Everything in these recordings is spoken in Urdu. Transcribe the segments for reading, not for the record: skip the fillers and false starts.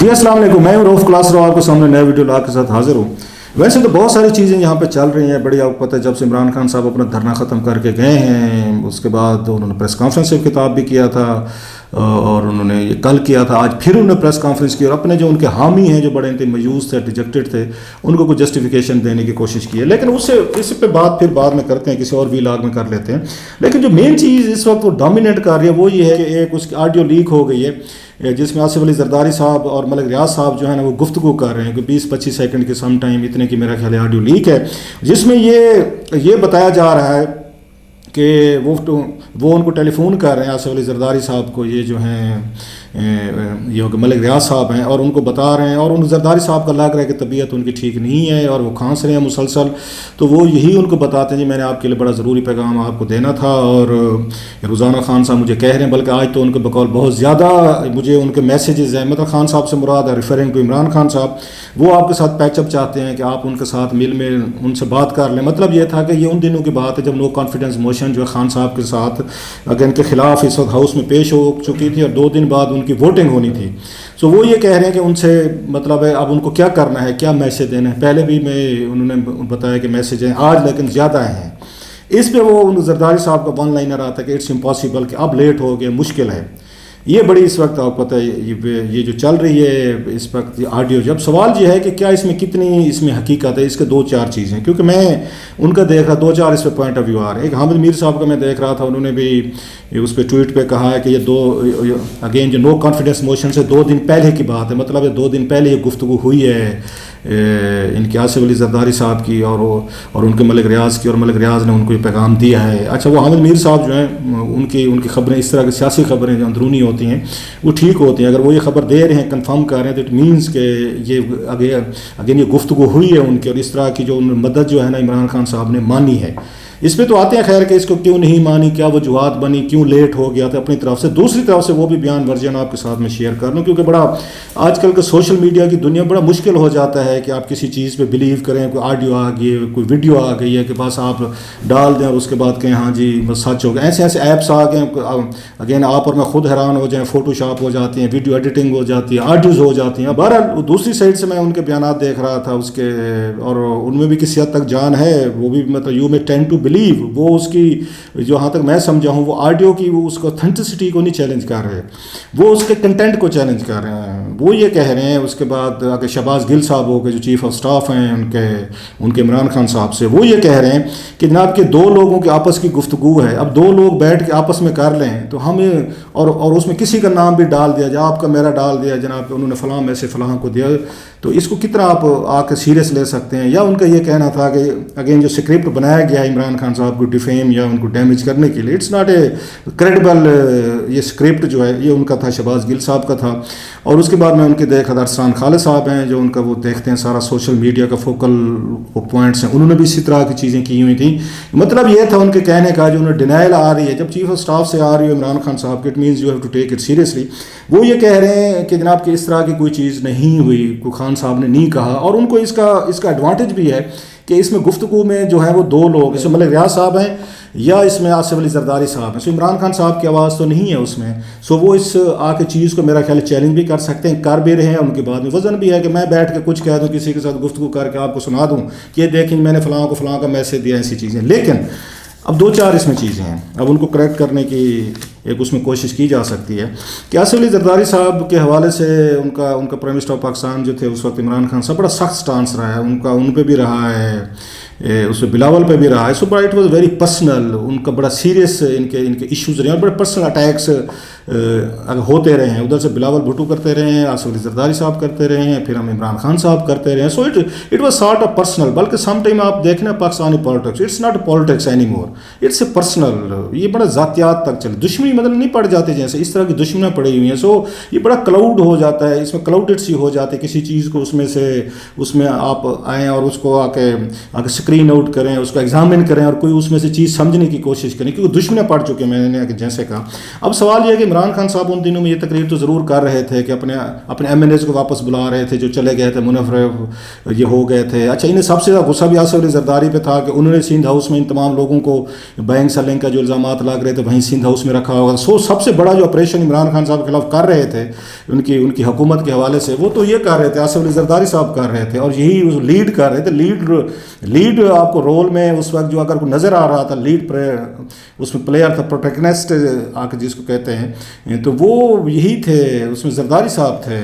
جی السلام علیکم، میں رؤف کلاس آپ کے سامنے نیا ویڈیو لا کے ساتھ حاضر ہوں۔ ویسے تو بہت ساری چیزیں یہاں پہ چل رہی ہیں، بڑی آپ کو پتہ ہے جب سے عمران خان صاحب اپنا دھرنا ختم کر کے گئے ہیں، اس کے بعد انہوں نے پریس کانفرنس سے خطاب بھی کیا تھا اور انہوں نے یہ کل کیا تھا، آج پھر انہوں نے پریس کانفرنس کی اور اپنے جو ان کے حامی ہیں جو بڑے مایوس تھے، ڈیجیکٹڈ تھے، ان کو کوئی جسٹیفیکیشن دینے کی کوشش کی ہے، لیکن اس پہ بات پھر بعد میں کرتے ہیں، کسی اور ویلاگ میں کر لیتے ہیں۔ لیکن جو مین چیز اس وقت وہ ڈومینیٹ کر رہی ہے وہ یہ ہے کہ ایک اس کی آڈیو لیک ہو گئی ہے جس میں آصف علی زرداری صاحب اور ملک ریاض صاحب جو ہے نا وہ گفتگو کر رہے ہیں کہ 20-25 سیکنڈ کے سم ٹائم اتنے کی میرا خیال ہے آڈیو لیک ہے، جس میں یہ بتایا جا رہا ہے کہ وہ ان کو ٹیلی فون کر رہے ہیں آصف علی زرداری صاحب کو، یہ جو ہیں یہ ملک ریاض صاحب ہیں، اور ان کو بتا رہے ہیں، اور ان زرداری صاحب کا لگ رہا ہے کہ طبیعت ان کی ٹھیک نہیں ہے اور وہ کھانس رہے ہیں مسلسل، تو وہ یہی ان کو بتاتے ہیں جی میں نے آپ کے لیے بڑا ضروری پیغام آپ کو دینا تھا، اور روزانہ خان صاحب مجھے کہہ رہے ہیں، بلکہ آج تو ان کے بقول بہت زیادہ مجھے ان کے میسیجز ہیں، مطلب خان صاحب سے مراد ہے ریفرنگ ٹو عمران خان صاحب، وہ آپ کے ساتھ پیچ اپ چاہتے ہیں کہ آپ ان کے ساتھ مل میں ان سے بات کر لیں۔ مطلب یہ تھا کہ یہ ان دنوں کی بات ہے جب نو کانفیڈنس موشن جو ہے خان صاحب کے ساتھ اگر ان کے خلاف اس وقت ہاؤس میں پیش ہو چکی تھی، اور 2 دن بعد ان کی ووٹنگ ہونی تھی، تو وہ یہ کہہ رہے ہیں کہ ان سے مطلب ہے اب ان کو کیا کرنا ہے، کیا میسیج دینا ہے۔ پہلے بھی انہوں نے بتایا کہ میسیج ہیں آج لیکن زیادہ ہیں، اس پہ وہ زرداری صاحب کا ون لائنر آتا ہے کہ اٹس امپاسبل، کہ اب لیٹ ہو گیا، مشکل ہے۔ یہ بڑی اس وقت آپ کو پتہ ہے یہ جو چل رہی ہے اس وقت آڈیو، جب سوال یہ ہے کہ کیا اس میں کتنی اس میں حقیقت ہے، اس کے 2-4 چیزیں، کیونکہ میں ان کا دیکھ رہا 2-4 اس پہ پوائنٹ آف ویو آ رہے ہیں۔ ایک حامد میر صاحب کا میں دیکھ رہا تھا، انہوں نے بھی اس پہ ٹویٹ پہ کہا ہے کہ یہ اگین جو نو کانفیڈنس موشن سے 2 دن پہلے کی بات ہے، مطلب یہ 2 دن پہلے یہ گفتگو ہوئی ہے ان کے آصف علی زرداری صاحب کی اور ان کے ملک ریاض کی، اور ملک ریاض نے ان کو یہ پیغام دیا ہے۔ اچھا، وہ حامد میر صاحب جو ہیں ان کی خبریں اس طرح کی سیاسی خبریں جو اندرونی ہوتی ہیں وہ ٹھیک ہوتی ہیں، اگر وہ یہ خبر دے رہے ہیں، کنفرم کر رہے ہیں، تو اٹ مینس کہ یہ اگین یہ گفتگو ہوئی ہے ان کی، اور اس طرح کی جو مدد جو ہے نا عمران خان صاحب نے مانی ہے۔ اس پہ تو آتے ہیں خیر کہ اس کو کیوں نہیں مانی، کیا وجوہات بنی، کیوں لیٹ ہو گیا تھا اپنی طرف سے۔ دوسری طرف سے وہ بھی بیان ورژن آپ کے ساتھ میں شیئر کر لوں، کیونکہ بڑا آج کل کے سوشل میڈیا کی دنیا بڑا مشکل ہو جاتا ہے کہ آپ کسی چیز پہ بلیو کریں، کوئی آڈیو آ گئی ہے، کوئی ویڈیو آ گئی ہے کہ بس آپ ڈال دیں اور اس کے بعد کہیں ہاں جی بس سچ ہو گیا۔ ایسے ایپس آ گئے اگین، آپ اور میں خود حیران ہو جائیں، فوٹو شاپ ہو جاتی ہیں، ویڈیو ایڈیٹنگ ہو جاتی ہے، آڈیوز ہو جاتی ہیں۔ بہرحال دوسری سائڈ سے میں ان کے بیانات دیکھ رہا تھا اس کے، اور ان میں بھی کسی حد تک جان ہے، وہ بھی مطلب یو میں ٹینڈ ٹو بلیو، وہ اس کی جو ہاں تک میں سمجھا ہوں وہ آڈیو کی وہ اس کو اتھینٹسٹی کو نہیں چیلنج کر رہے، وہ اس کے کنٹینٹ کو چیلنج کر رہے ہیں۔ وہ یہ کہہ رہے ہیں اس کے بعد اگر شہباز گل صاحب ہو کے جو چیف آف سٹاف ہیں ان کے عمران خان صاحب سے، وہ یہ کہہ رہے ہیں کہ جناب کہ 2 لوگوں کے آپس کی گفتگو ہے، اب 2 لوگ بیٹھ کے آپس میں کر لیں تو ہمیں اور اس میں کسی کا نام بھی ڈال دیا جائے، آپ کا میرا ڈال دیا جناب کہ انہوں نے فلاں میں سے فلاں کو دیا، تو اس کو کتنا آپ آ کے سیریس لے سکتے ہیں۔ یا ان کا یہ کہنا تھا کہ اگین جو اسکرپٹ بنایا گیا ہے عمران خان صاحب کو ڈیفیم یا ان کو ڈیمیج کرنے کے لیے، اٹس ناٹ اے کریڈیبل، یہ اسکرپٹ جو ہے یہ ان کا تھا، شہباز گل صاحب کا تھا۔ اور اس کے بعد میں ان کے دیکھا تھا ارسلان خالد صاحب ہیں جو ان کا وہ دیکھتے ہیں سارا سوشل میڈیا کا فوکل پوائنٹس ہیں، انہوں نے بھی اسی طرح کی چیزیں کی ہوئی تھیں۔ مطلب یہ تھا ان کے کہنے کا، جو انہیں ڈینائل آ رہی ہے جب چیف آف سٹاف سے آ رہی ہے عمران خان صاحب کے، it means you have to take it seriously. وہ یہ کہہ رہے ہیں کہ جناب کہ اس طرح کی کوئی چیز نہیں ہوئی، کوئی خان صاحب نے نہیں کہا، اور ان کو اس کا ایڈوانٹیج بھی ہے کہ اس میں گفتگو میں جو ہے وہ 2 لوگ، اس میں ملک ریاض صاحب ہیں یا اس میں آصف علی زرداری صاحب ہیں، سو عمران خان صاحب کی آواز تو نہیں ہے اس میں، سو وہ اس آ کے چیز کو میرا خیال چیلنج بھی کر سکتے ہیں، کر بھی رہے ہیں۔ ان کے بعد میں وزن بھی ہے کہ میں بیٹھ کے کچھ کہہ دوں، کسی کے ساتھ گفتگو کر کے آپ کو سنا دوں کہ یہ دیکھیں میں نے فلاں کو فلاں کا میسج دیا، ایسی چیزیں۔ لیکن اب 2-4 اس میں چیزیں ہیں، اب ان کو کریکٹ کرنے کی ایک اس میں کوشش کی جا سکتی ہے کہ آصف علی زرداری صاحب کے حوالے سے ان کا پرائم منسٹر آف پاکستان جو تھے اس وقت عمران خان صاحب، بڑا سخت سٹانس رہا ہے ان پہ بھی رہا ہے، اس پہ بلاول پہ بھی رہا ہے، سو بڑا اٹ واز ویری پرسنل، ان کا بڑا سیریس ان کے ایشوز رہے ہیں، اور بڑے پرسنل اٹیکس ہوتے رہے ہیں، ادھر سے بلاول بھٹو کرتے رہے ہیں، آصف علی زرداری صاحب کرتے رہے ہیں، پھر ہم عمران خان صاحب کرتے رہے ہیں، so it was sort of personal. بلکہ سم ٹائم آپ دیکھنا Pakistani politics it's not politics any more, it's a personal, یہ بڑا ذاتیات تک چلے، دشمنی مطلب نہیں پڑ جاتے جیسے اس طرح کی دشمنیاں پڑی ہوئی ہیں، سو یہ بڑا کلاؤڈ ہو جاتا ہے، اس میں کلاؤڈڈ سی ہو جاتی ہے، کسی چیز کو اس میں آپ آئیں اور اس کو آ کے اسکرین آؤٹ کریں, اس کو ایگزامن کریں اور کوئی اس میں سے چیز سمجھنے کی کوشش کریں, کیونکہ دشمنیں پڑ چکے ہیں, میں نے جیسے کہا. اب سوال یہ ہے کہ عمران خان صاحب ان دنوں میں یہ تقریر تو ضرور کر رہے تھے کہ اپنے ایم این ایز کو واپس بلا رہے تھے جو چلے گئے تھے, منفرد یہ ہو گئے تھے. اچھا, انہیں سب سے زیادہ غصہ بھی آصف علی زرداری پہ تھا کہ انہوں نے سندھ ہاؤس میں ان تمام لوگوں کو بینک سیلنگ کا جو الزامات لگ رہے تھے وہیں سندھ ہاؤس میں رکھا ہوگا. سب سے بڑا جو آپریشن عمران خان صاحب کے خلاف کر رہے تھے ان کی حکومت کے حوالے سے, وہ تو یہ کر رہے تھے, آصف علی زرداری صاحب کر رہے تھے, اور یہی لیڈ کر رہے تھے. لیڈ آپ کو رول میں اس وقت جو اگر کوئی نظر آ رہا تھا لیڈ اس میں پلیئر تھا, پروٹیگنسٹ جس کو کہتے ہیں, تو وہ یہی تھے, اس میں زرداری صاحب تھے.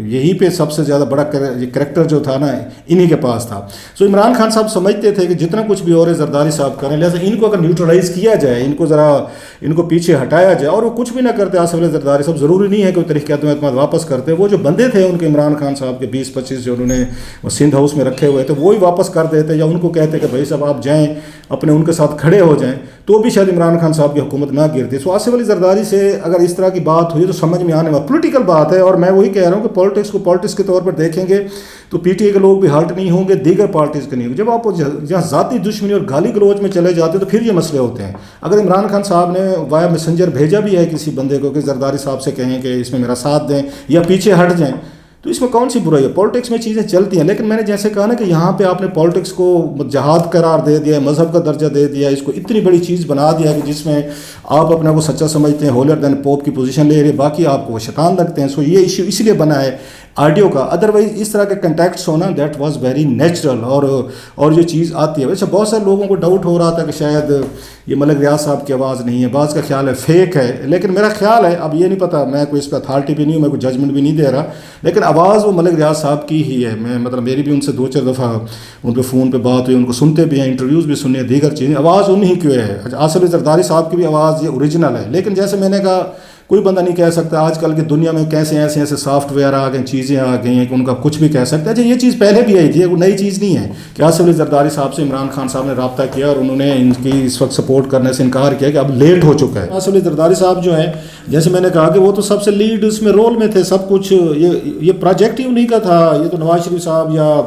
یہی پہ سب سے زیادہ بڑا کریکٹر جو تھا نا انہی کے پاس تھا. سو عمران خان صاحب سمجھتے تھے کہ جتنا کچھ بھی اور زرداری صاحب کریں, لہٰذا ان کو اگر نیوٹرلائز کیا جائے, ان کو پیچھے ہٹایا جائے, اور وہ کچھ بھی نہ کرتے آصف علی زرداری صاحب, ضروری نہیں ہے کہ وہ تحریک اعتماد واپس کرتے. وہ جو بندے تھے ان کے عمران خان صاحب کے 20-25 جو انہوں نے سندھ ہاؤس میں رکھے ہوئے تھے, وہی واپس کر دیتے, یا ان کو کہتے کہ بھائی صاحب آپ جائیں اپنے ان کے ساتھ کھڑے ہو جائیں, تو بھی شاید عمران خان صاحب کی حکومت نہ گرتی. سو آصف علی زرداری سے اگر اس طرح کی بات ہوئی تو سمجھ میں آنے والا پولیٹیکل بات ہے, اور میں وہی کہہ رہا ہوں کہ پالیٹکس کو پالیٹکس کے طور پر دیکھیں گے تو پی ٹی اے کے لوگ بھی ہرٹ نہیں ہوں گے, دیگر پارٹیز کے نہیں ہوں گے. جب آپ جہاں ذاتی دشمنی اور گالی گلوچ میں چلے جاتے ہیں تو پھر یہ مسئلے ہوتے ہیں. اگر عمران خان صاحب نے وایا میسنجر بھیجا بھی ہے کسی بندے کو کہ زرداری صاحب سے کہیں کہ اس میں میرا ساتھ دیں یا پیچھے ہٹ جائیں, تو اس میں کون سی برائی ہے؟ پالیٹکس میں چیزیں چلتی ہیں. لیکن میں نے جیسے کہا نا کہ یہاں پہ آپ نے پالیٹکس کو جہاد قرار دے دیا, مذہب کا درجہ دے دیا, اس کو اتنی بڑی چیز بنا دیا کہ جس میں آپ اپنا کو سچا سمجھتے ہیں, ہولر دین پوپ کی پوزیشن لے رہے, باقی آپ کو وہ شیطان لگتے ہیں. سو یہ ایشو اس لیے بنا ہے آڈیو کا, ادروائز اس طرح کے کنٹیکٹس ہونا دیٹ واز ویری نیچرل. اور جو چیز آتی ہے, ویسے بہت سارے لوگوں کو ڈاؤٹ ہو رہا تھا کہ شاید یہ ملک ریاض صاحب کی آواز نہیں ہے, بعض کا خیال ہے فیک ہے, لیکن میرا خیال ہے, اب یہ نہیں پتا, میں کوئی اس پہ اتھارٹی بھی نہیں ہوں, میں کوئی ججمنٹ بھی نہیں دے رہا, لیکن آواز وہ ملک ریاض صاحب کی ہی ہے. میں مطلب میری بھی ان سے 2-4 دفعہ ان پہ فون پہ بات ہوئی, ان کو سنتے بھی ہیں, انٹرویوز بھی سننے, دیگر چیزیں, آواز انہی کی ہے. آصف علی زرداری صاحب کی بھی آواز یہ اوریجنل ہے. لیکن جیسے میں نے کہا, کوئی بندہ نہیں کہہ سکتا آج کل کی دنیا میں کیسے ایسے سافٹ ویئر آ گئے, چیزیں آ گئی ہیں کہ ان کا کچھ بھی کہہ سکتا ہے. اچھا, یہ چیز پہلے بھی آئی تھی, یہ نئی چیز نہیں ہے کہ آصف علی زرداری صاحب سے عمران خان صاحب نے رابطہ کیا اور انہوں نے ان کی اس وقت سپورٹ کرنے سے انکار کیا کہ اب لیٹ ہو چکا ہے. آصف علی زرداری صاحب جو ہیں, جیسے میں نے کہا کہ وہ تو سب سے لیڈ اس میں رول میں تھے, سب کچھ یہ پروجیکٹ ہی انہیں کا تھا. یہ تو نواز شریف صاحب یا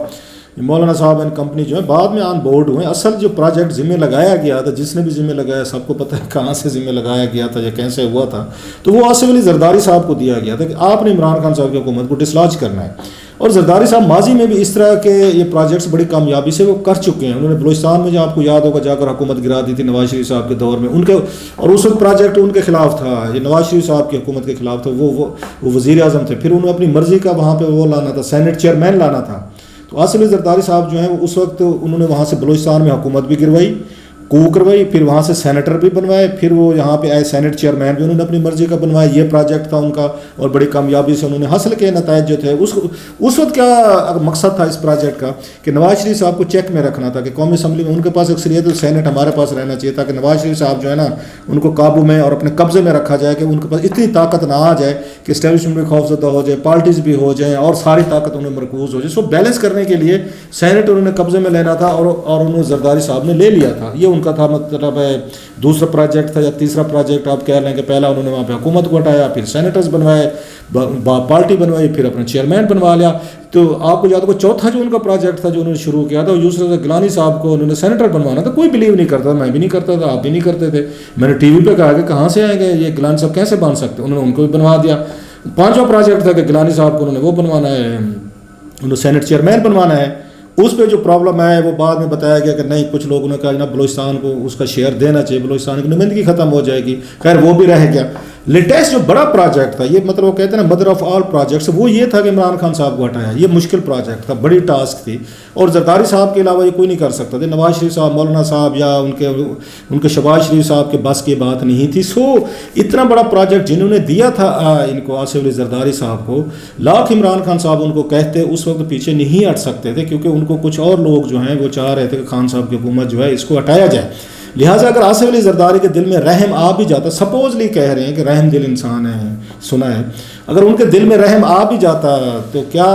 مولانا صاحب اینڈ کمپنی جو ہے بعد میں آن بورڈ ہوئے. اصل جو پروجیکٹ ذمہ لگایا گیا تھا, جس نے بھی ذمہ لگایا, سب کو پتہ ہے کہاں سے ذمہ لگایا گیا تھا یا کیسے ہوا تھا, تو وہ آصف علی زرداری صاحب کو دیا گیا تھا کہ آپ نے عمران خان صاحب کی حکومت کو ڈسلاج کرنا ہے. اور زرداری صاحب ماضی میں بھی اس طرح کے یہ پروجیکٹس بڑی کامیابی سے وہ کر چکے ہیں. انہوں نے بلوچستان میں جو آپ کو یاد ہوگا جا کر حکومت گرا دی تھی نواز شریف صاحب کے دور میں, ان کے, اور اس وقت پروجیکٹ ان کے خلاف تھا, یہ نواز شریف صاحب کی حکومت کے خلاف تھا. وہ وزیر اعظم تھے, پھر انہوں نے اپنی مرضی کا وہاں پہ وہ لانا تھا, سینٹ چیئرمین لانا تھا. تو آصف علی زرداری صاحب جو ہیں وہ اس وقت انہوں نے وہاں سے بلوچستان میں حکومت بھی گروائی, کو کروائی, پھر وہاں سے سینیٹر بھی بنوائے, پھر وہ یہاں پہ آئے سینٹ چیئرمین بھی انہوں نے اپنی مرضی کا بنوایا. یہ پروجیکٹ تھا ان کا, اور بڑی کامیابی سے انہوں نے حاصل کیے نتائج جو تھے. اس وقت کیا مقصد تھا اس پروجیکٹ کا کہ نواز شریف صاحب کو چیک میں رکھنا تھا کہ قومی اسمبلی میں ان کے پاس اکثریت, سینٹ ہمارے پاس رہنا چاہیے تاکہ نواز شریف صاحب جو ہے نا ان کو قابو میں اور اپنے قبضے میں رکھا جائے, کہ ان کے پاس اتنی طاقت نہ آ جائے کہ اسٹیبلشمنٹ بھی خوفزدہ ہو جائے, پارٹیز بھی ہو جائیں, اور ساری طاقت انہیں مرکوز ہو جائے. سو بیلنس کرنے کے لیے سینٹ انہوں نے قبضے میں لینا تھا, اور انہوں زرداری صاحب نے لے لیا تھا. یہ ان کا تھا, مطلب دوسرا پروجیکٹ تھا یا تیسرا پروجیکٹ آپ کہہ لیں کہ پہلا انہوں نے وہاں پہ حکومت کو ہٹایا, پھر سینیٹرز بنوائے, پارٹی بنوائی, پھر اپنا چیئرمین بنوا لیا. تو آپ کو یاد ہوگا چوتھا جو ان کا پروجیکٹ تھا جو انہوں نے شروع کیا تھا, یوسف گیلانی صاحب کو انہوں نے سینیٹر بنوانا تھا. کوئی بلیو نہیں کرتا, میں بھی نہیں کرتا تھا, آپ بھی نہیں کرتے تھے. میں نے ٹی وی پہ کہا کہ کہاں سے آئیں گے یہ گیلانی صاحب, کیسے بن سکتے, انہوں نے ان کو بھی بنوا دیا. پانچواں پروجیکٹ تھا کہ گیلانی صاحب کو انہوں نے وہ بنوانا ہے, انہوں نے سینٹ چیئرمین بنوانا ہے. اس پہ جو پرابلم ہے وہ بعد میں بتایا گیا کہ نہیں, کچھ لوگوں نے کہا جناب بلوچستان کو اس کا شیئر دینا چاہیے, بلوچستان کی نمائندگی ختم ہو جائے گی. خیر وہ بھی رہ گیا. لیٹسٹ جو بڑا پروجیکٹ تھا, یہ مطلب وہ کہتے ہیں نا مدر آف آل پروجیکٹس, وہ یہ تھا کہ عمران خان صاحب کو ہٹایا. یہ مشکل پروجیکٹ تھا, بڑی ٹاسک تھی, اور زرداری صاحب کے علاوہ یہ کوئی نہیں کر سکتا تھا. نواز شریف صاحب, مولانا صاحب یا ان کے شہباز شریف صاحب کے بس کی بات نہیں تھی. سو اتنا بڑا پروجیکٹ جنہوں نے دیا تھا ان کو, آصف علی زرداری صاحب کو, لاکھ عمران خان صاحب ان کو کہتے اس وقت پیچھے نہیں ہٹ سکتے تھے, کیونکہ ان کو کچھ اور لوگ جو ہیں وہ چاہ رہے تھے کہ خان صاحب کی حکومت جو ہے اس کو ہٹایا جائے. لہٰذا اگر آصف علی زرداری کے دل میں رحم آ بھی جاتا, سپوزلی کہہ رہے ہیں کہ رحم دل انسان ہے, سنا ہے, اگر ان کے دل میں رحم آ بھی جاتا تو کیا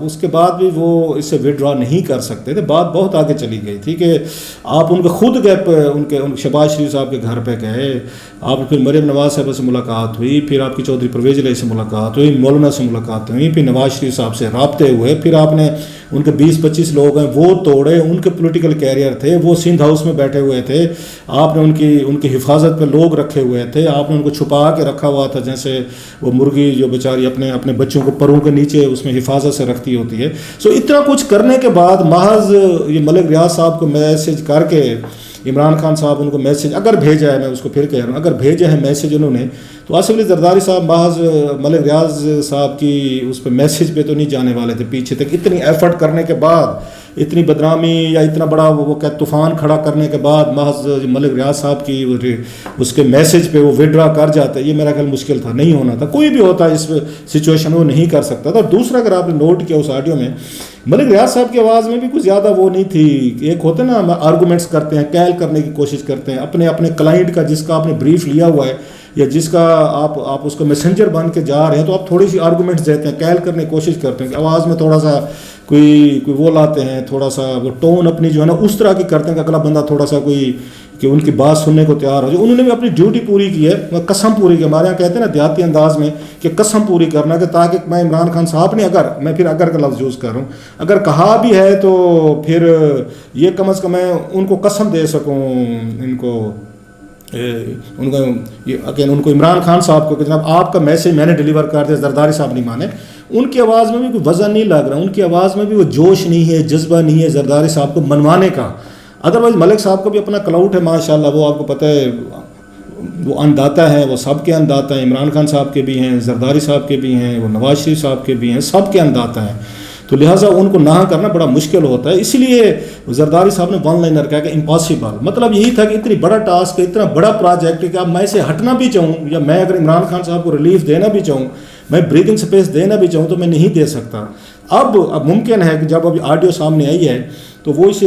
اس کے بعد بھی وہ اس سے وڈرا نہیں کر سکتے تھے. بات بہت آگے چلی گئی تھی کہ آپ ان کے خود گئے, ان کے شہباز شریف صاحب کے گھر پہ گئے, آپ پھر مریم نواز صاحب سے ملاقات ہوئی, پھر آپ کی چودھری پرویز علیہ سے ملاقات ہوئی, مولانا سے ملاقات ہوئی, پھر نواز شریف صاحب سے رابطے ہوئے, پھر آپ نے ان کے 20-25 لوگ ہیں وہ توڑے، ان کے پولیٹیکل کیریئر تھے، وہ سندھ ہاؤس میں بیٹھے ہوئے تھے، آپ نے ان کی حفاظت پہ لوگ رکھے ہوئے تھے، آپ نے ان کو چھپا کے رکھا ہوا تھا جیسے وہ مرغی جو بیچاری اپنے بچوں کو پروں کے نیچے اس میں حفاظت سے رکھتی ہوتی ہے. سو اتنا کچھ کرنے کے بعد محض یہ ملک ریاض صاحب کو میسج کر کے عمران خان صاحب ان کو میسج اگر بھیجا ہے، میں اس کو پھر کہہ رہا ہوں، اگر بھیجا ہے میسج انہوں نے، تو آصف علی زرداری صاحب محض ملک ریاض صاحب کی اس پہ میسج پہ تو نہیں جانے والے تھے پیچھے تک. اتنی ایفرٹ کرنے کے بعد، اتنی بدنامی یا اتنا بڑا وہ طوفان کھڑا کرنے کے بعد محض ملک ریاض صاحب کی اس کے میسج پہ وہ وڈرا کر جاتے، یہ میرا خیال مشکل تھا، نہیں ہونا تھا. کوئی بھی ہوتا اس سچویشن وہ نہیں کر سکتا تھا. اور دوسرا اگر آپ نے نوٹ کیا اس آڈیو میں، ملک ریاض صاحب کی آواز میں بھی کچھ زیادہ وہ نہیں تھی. ایک ہوتے نا آرگومنٹس کرتے ہیں، کیل کرنے کی کوشش کرتے ہیں اپنے کلائنٹ کا، جس کا آپ نے بریف لیا ہوا ہے یا جس کا آپ اس کو میسنجر بن کے جا رہے ہیں، تو آپ تھوڑی سی آرگومنٹس دیتے ہیں، کیل کرنے کی کوشش کرتے ہیں کہ آواز میں تھوڑا سا کوئی وہ لاتے ہیں، تھوڑا سا وہ ٹون اپنی جو ہے نا اس طرح کی کرتے ہیں کہ اگلا بندہ تھوڑا سا کوئی کہ ان کی بات سننے کو تیار ہو جائے. انہوں نے بھی اپنی ڈیوٹی پوری کی ہے، قسم پوری کی. ہمارے یہاں کہتے ہیں نا دیہاتی انداز میں کہ قسم پوری کرنا، کہ تاکہ میں عمران خان صاحب نے میں پھر اگر کا لفظ یوز کر رہا ہوں، اگر کہا بھی ہے تو پھر یہ کم از کم میں ان کو قسم دے سکوں، ان کو عمران خان صاحب کو کہ جناب آپ کا میسج میں نے ڈیلیور کر دیا. زرداری صاحب نہیں مانے. ان کی آواز میں بھی کوئی وزن نہیں لگ رہا، ان کی آواز میں بھی وہ جوش نہیں ہے، جذبہ نہیں ہے زرداری صاحب کو منوانے کا. ادروائز ملک صاحب کا بھی اپنا کلاؤٹ ہے ماشاءاللہ، وہ آپ کو پتہ ہے وہ انداتا ہے، وہ سب کے انداتا ہے. عمران خان صاحب کے بھی ہیں، زرداری صاحب کے بھی ہیں، وہ نواز شریف صاحب کے بھی ہیں، سب کے انداتا ہے. تو لہٰذا ان کو نہ کرنا بڑا مشکل ہوتا ہے. اسی لیے زرداری صاحب نے ون لائنر کہا کہ امپاسبل، مطلب یہی تھا کہ اتنی بڑا ٹاسک ہے، اتنا بڑا پروجیکٹ ہے کہ اب میں اسے ہٹنا بھی چاہوں، یا میں اگر عمران خان صاحب کو ریلیف دینا بھی چاہوں، میں بریدنگ سپیس دینا بھی چاہوں، تو میں نہیں دے سکتا. اب ممکن ہے کہ جب ابھی آڈیو سامنے آئی ہے تو وہ اسے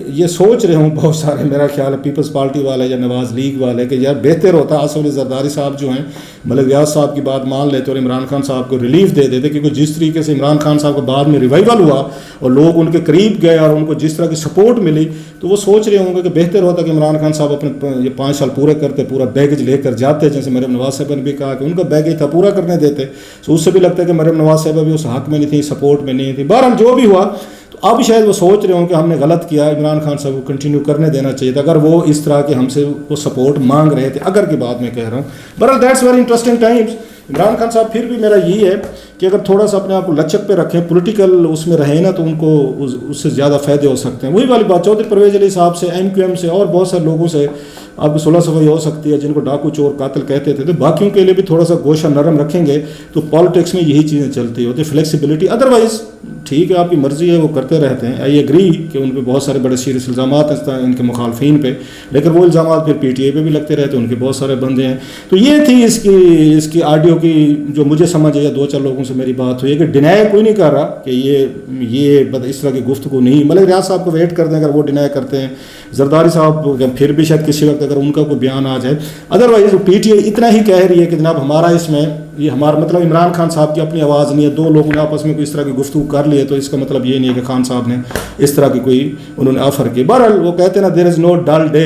یہ سوچ رہے ہوں بہت سارے، میرا خیال ہے پیپلز پارٹی والے یا نواز لیگ والے، کہ یار بہتر ہوتا آصف علی زرداری صاحب جو ہیں ملک ریاض صاحب کی بات مان لیتے اور عمران خان صاحب کو ریلیف دے دیتے. کیونکہ جس طریقے سے عمران خان صاحب کو بعد میں ریوائول ہوا اور لوگ ان کے قریب گئے اور ان کو جس طرح کی سپورٹ ملی، تو وہ سوچ رہے ہوں گے کہ بہتر ہوتا کہ عمران خان صاحب اپنے یہ 5 سال پورے کرتے، پورا بیگیج لے کر جاتے، جیسے مریم نواز صاحب نے بھی کہا کہ ان کا بیگیج تھا پورا کرنے دیتے. تو اس سے بھی لگتا ہے کہ مریم نواز صاحب بھی اس حق میں نہیں تھی، سپورٹ میں نہیں تھی. بہرحال جو بھی ہوا، تو اب شاید وہ سوچ رہے ہوں کہ ہم نے غلط کیا، عمران خان صاحب کو کنٹینیو کرنے دینا چاہیے تھا اگر وہ اس طرح کے ہم سے وہ سپورٹ مانگ رہے تھے، اگر کی بات میں کہہ رہا ہوں. بہرحال that's very interesting Times. Imran Khan صاحب پھر بھی میرا یہی ہے کہ اگر تھوڑا سا اپنے آپ کو لچک پہ رکھیں، پولیٹیکل اس میں رہیں نا، تو ان کو اس سے زیادہ فائدے ہو سکتے ہیں. وہی والی بات چودھری پرویز علی صاحب سے، MQM سے اور بہت سارے لوگوں سے آپ کو صلح صفائی ہو سکتی ہے جن کو ڈاکو چور قاتل کہتے تھے. تو باقیوں کے لیے بھی تھوڑا سا گوشہ نرم رکھیں گے تو پالیٹکس میں یہی چیزیں چلتی ہوتی، فلیکسیبلٹی. ادروائز ٹھیک ہے، آپ کی مرضی ہے، وہ کرتے رہتے ہیں. آئی ایگری کہ ان پہ بہت سارے بڑے سیریس الزامات ہیں ان کے مخالفین پہ، لیکن وہ الزامات پھر PTI پہ بھی لگتے رہتے ہیں، ان کے بہت سارے بندے ہیں. تو یہ تھی اس کی آڈیو کی جو مجھے سمجھ ہے، 2-4 لوگوں سے میری بات ہوئی ہے کہ ڈینائی کوئی نہیں کر رہا کہ یہ اس طرح کی گفتگو نہیں. ملک ریاض صاحب کو ویٹ کر دیں اگر وہ ڈینائی کرتے ہیں، زرداری صاحب پھر بھی شاید کسی وقت اگر ان کا کوئی بیان آ جائے. ادروائز PTI اتنا ہی کہہ رہی ہے کہ جناب ہمارا اس میں یہ ہمارا مطلب عمران خان صاحب کی اپنی آواز نہیں ہے. 2 لوگوں نے آپس میں کوئی اس طرح کی گفتگو کر لی ہے تو اس کا مطلب یہ نہیں ہے کہ خان صاحب نے اس طرح کی کوئی انہوں نے آفر کی. بہرحال وہ کہتے ہیں نا دیر از نو ڈل ڈے،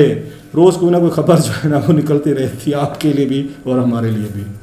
روز کوئی نہ کوئی خبر جو ہے نا وہ نکلتی رہتی ہے، آپ کے لیے بھی اور ہمارے لیے بھی.